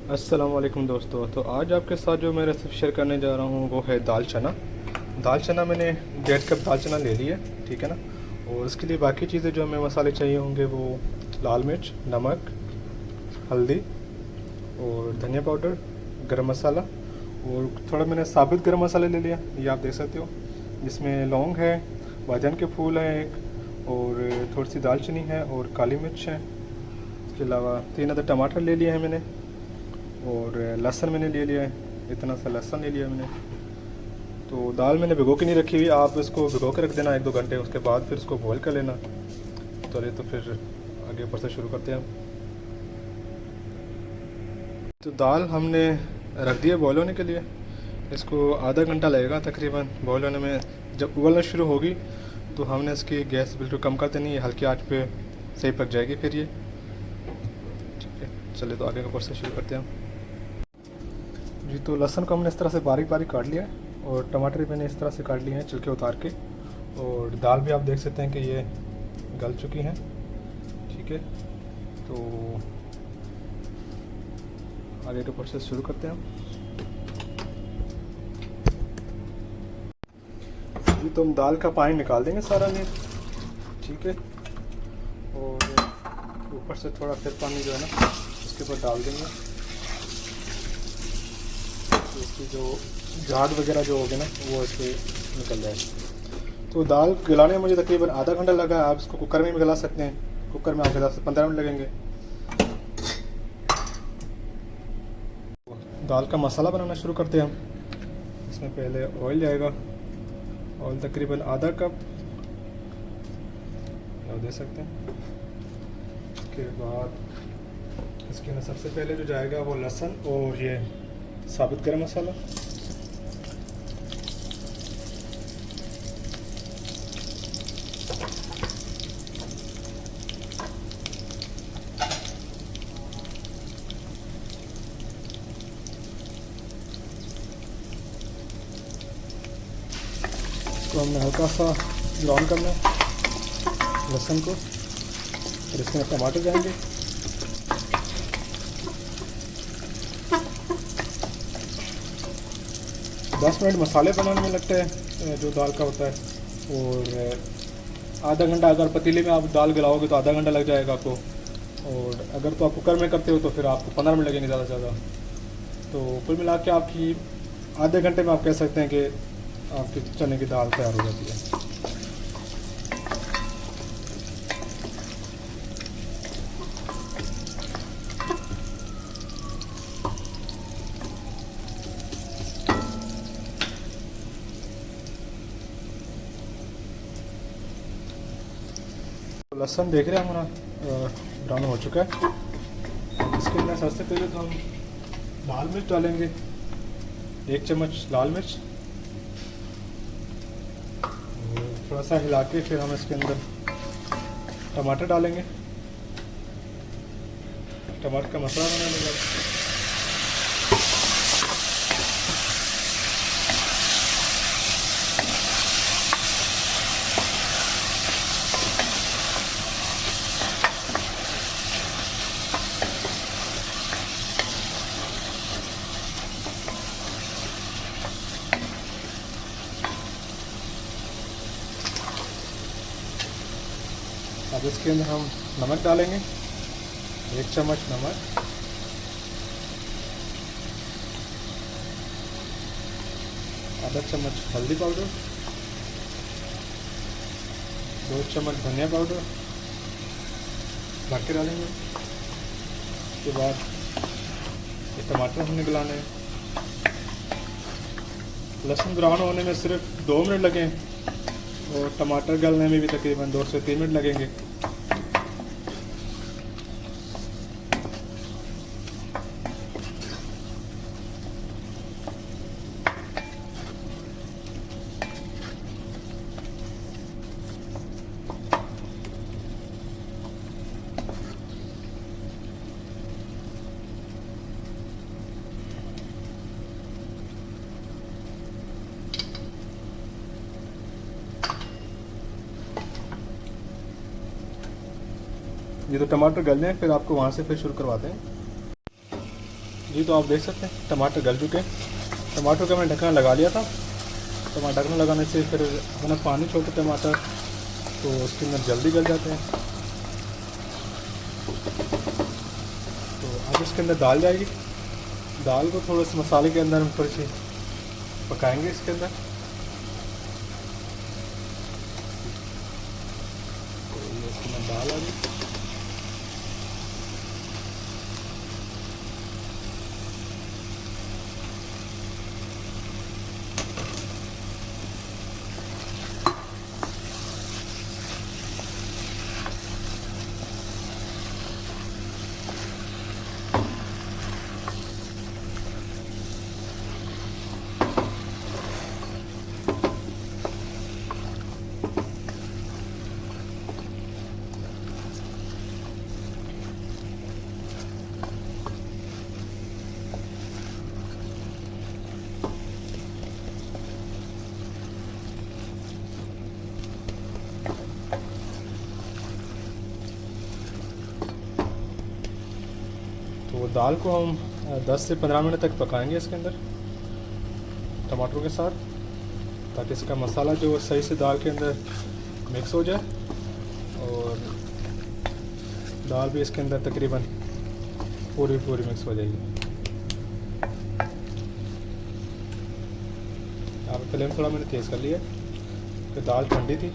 अस्सलाम वालेकुम दोस्तों। तो आज आपके साथ जो मैं रेसिपी शेयर करने जा रहा हूँ वो है दाल चना। दाल चना मैंने 1.5 कप दाल चना ले लिया, ठीक है ना। और इसके लिए बाकी चीज़ें जो हमें मसाले चाहिए होंगे वो लाल मिर्च, नमक, हल्दी और धनिया पाउडर, गरम मसाला और थोड़ा मैंने साबुत गरम मसाला ले लिया, ये आप देख सकते हो। जिसमें लौंग है, बाजन के फूल हैं एक, और थोड़ी सी दालचीनी है और काली मिर्च है। इसके अलावा 3 अदर टमाटर ले लिए हैं मैंने, और लहसुन मैंने ले लिया है, इतना सा लहसुन ले लिया मैंने। तो दाल मैंने भिगो के नहीं रखी हुई, आप इसको भिगो के रख देना 1-2 घंटे, उसके बाद फिर इसको बॉईल कर लेना। चलिए तो फिर आगे ऊपर से शुरू करते हैं। तो दाल हमने रख दी है बॉईल होने के लिए। इसको आधा घंटा लगेगा तकरीबन बॉईल होने में। जब उबलना शुरू होगी तो हमने इसकी गैस बिल्कुल कम कर देनी है, हल्की आंच पे सही पक जाएगी फिर ये, ठीक है। चलिए तो आगे का प्रोसेस शुरू करते हैं जी। तो लहसुन को हमने इस तरह से बारीक बारीक काट लिया है, और टमाटर भी मैंने इस तरह से काट लिए हैं छिलके उतार के, और दाल भी आप देख सकते हैं कि ये गल चुकी हैं, ठीक है। तो आगे का प्रोसेस शुरू करते हैं जी। तो हम दाल का पानी निकाल देंगे सारा में, ठीक है। और ऊपर से थोड़ा फिर पानी जो है ना उसके ऊपर डाल देंगे, तो इसकी जो झाग वगैरह जो होगी ना वो इससे निकल जाए। तो दाल गलाने में मुझे तकरीबन आधा घंटा लगा। आप इसको कुकर में भी गला सकते हैं, कुकर में आप गला सकते 15 मिनट लगेंगे। दाल का मसाला बनाना शुरू करते हैं हम। इसमें पहले ऑयल जाएगा, ऑयल तकरीबन आधा कप आप दे सकते हैं। उसके बाद इसके अंदर सबसे पहले जो जाएगा वो लहसुन और ये साबुत गरम मसाला, तो हमने हल्का सा ब्राउन करना है लहसुन को, और इसमें टमाटर जाएंगे। दस मिनट मसाले बनाने में लगते हैं जो दाल का होता है, और आधा घंटा अगर पतीले में आप दाल गलाओगे तो आधा घंटा लग जाएगा आपको, और अगर तो आप कुकर में करते हो तो फिर आपको 15 मिनट लगेंगे ज़्यादा से ज़्यादा। तो कुल मिला के आपकी आधे घंटे में आप कह सकते हैं कि आपकी चने की दाल तैयार हो जाती है। तो लहसुन देख रहे हैं हमारा ब्राउन हो चुका है। इसके अंदर सबसे पहले तो हम लाल मिर्च डालेंगे, 1 चम्मच लाल मिर्च। थोड़ा सा हिला के फिर हम इसके अंदर टमाटर डालेंगे, टमाटर का मसाला बनाने का। अब इसके अंदर हम नमक डालेंगे, 1 चम्मच नमक, आधा चम्मच हल्दी पाउडर, 2 चम्मच धनिया पाउडर ढक के डालेंगे। उसके बाद ये टमाटर हमने गलाने हैं। लहसुन ब्राउन होने में सिर्फ 2 मिनट लगे, और टमाटर गलने में भी तकरीबन 2 से 3 मिनट लगेंगे। ये तो टमाटर गल जाए फिर आपको वहाँ से फिर शुरू करवाते हैं। जी तो आप देख सकते हैं टमाटर गल चुके हैं। टमाटर का मैंने ढक्कन लगा लिया था। टमाटर ढक्कन लगाने से फिर अपना पानी छोड़ते टमाटर तो उसके अंदर जल्दी गल जाते हैं। तो अब इसके अंदर दाल जाएगी। दाल को थोड़ा सा मसाले के अंदर हम थोड़ी सी पकाएंगे इसके अंदर। तो ये इसके अंदर दाल आ गई। तो दाल को हम 10 से 15 मिनट तक पकाएंगे इसके अंदर टमाटरों के साथ, ताकि इसका मसाला जो सही से दाल के अंदर मिक्स हो जाए और दाल भी इसके अंदर तकरीबन पूरी मिक्स हो जाएगी। यहाँ पे फ्लेम थोड़ा मैंने तेज़ कर लिया, तो दाल ठंडी थी।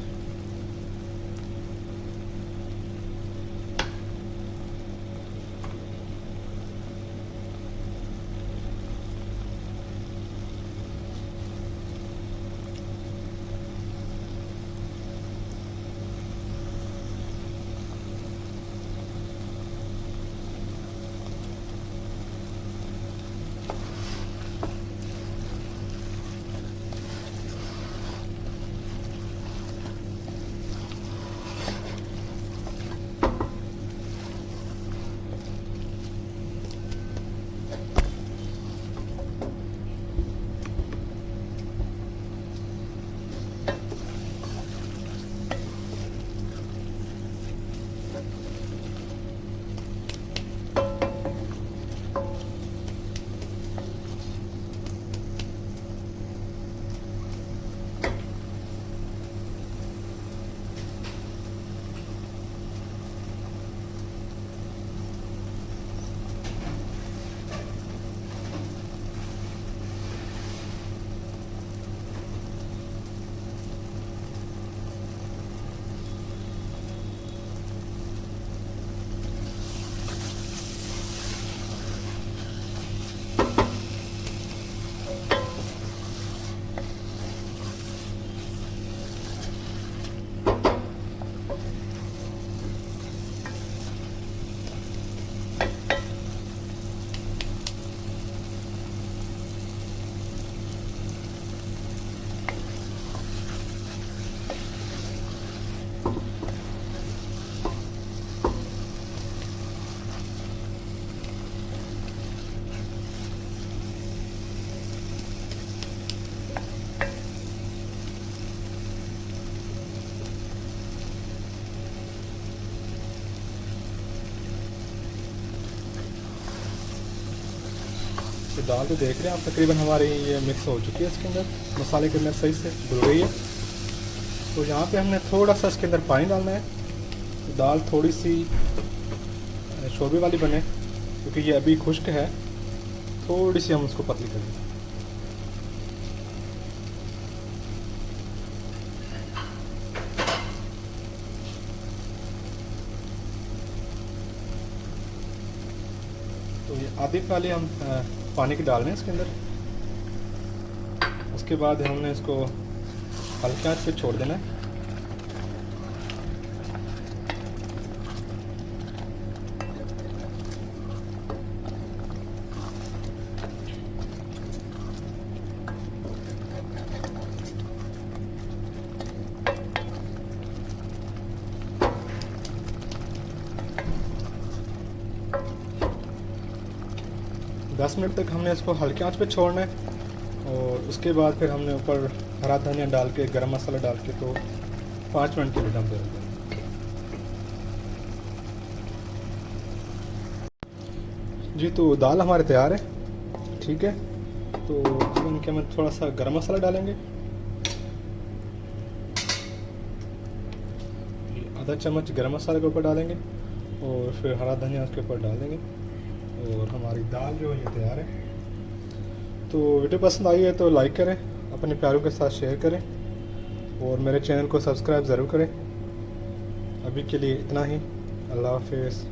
तो दाल तो देख रहे हैं आप तकरीबन हमारी ये मिक्स हो चुकी है इसके अंदर, मसाले के अंदर सही से घुल गई है। तो यहाँ पे हमने थोड़ा सा इसके अंदर पानी डालना है, तो दाल थोड़ी सी शोरबे वाली बने, क्योंकि ये अभी खुश्क है। थोड़ी सी हम उसको पतली करेंगे। तो ये आधी प्याली हम पानी की डाल रहे हैं इसके अंदर। उसके बाद हमने इसको हल्के आंच पे छोड़ देना है। 10 मिनट तक हमने इसको हल्के आंच पे छोड़ना है और उसके बाद फिर हमने ऊपर हरा धनिया डाल के गरम मसाला डाल के तो 5 मिनट के लिए दम दे देंगे। जी तो दाल हमारे तैयार है, ठीक है। तो अब इनके में थोड़ा सा गरम मसाला डालेंगे, आधा चम्मच गरम मसाले के ऊपर डालेंगे और फिर हरा धनिया उसके ऊपर डाल देंगे और हमारी दाल जो है ये तैयार है। तो वीडियो पसंद आई है तो लाइक करें, अपने प्यारों के साथ शेयर करें और मेरे चैनल को सब्सक्राइब ज़रूर करें। अभी के लिए इतना ही, अल्लाह हाफिज़।